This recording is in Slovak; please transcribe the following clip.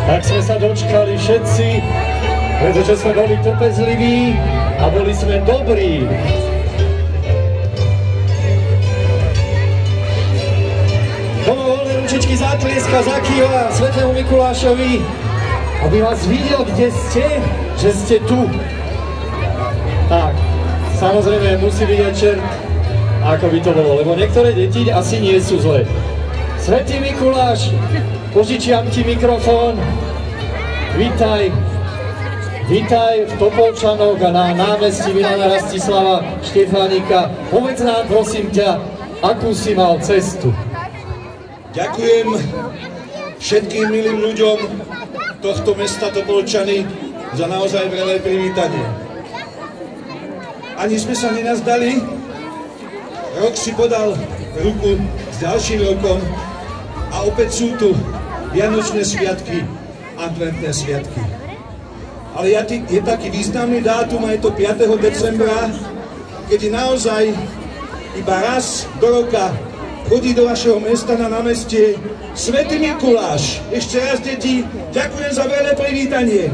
Tak sme sa dočkali všetci, pretože sme boli trpezliví a boli sme dobrí. Doma voľné ručičky zatlieska, zakýva Svätému Mikulášovi, aby vás videl, kde ste, že ste tu. Tak, samozrejme musí vidieť čert, ako by to bolo, lebo niektoré deti asi nie sú zlé. Svätý Mikuláš, požičiam ti mikrofón. Vítaj v Topolčanoch a na námestí Milana Rastislava Štefánika. Povedz nám, prosím ťa, akú si mal cestu. Ďakujem všetkým milým ľuďom tohto mesta Topolčany za naozaj veľké privítanie. Ani sme sa nenazdali, rok si podal ruku s ďalším rokom a opäť sú tu Vianočné sviatky, adventné sviatky. Ale je taký významný dátum a je to 5. decembra, keď naozaj iba raz do roka chodí do vašeho mesta na námestie Svätý Mikuláš. Ešte raz, deti, ďakujem za veľké privítanie.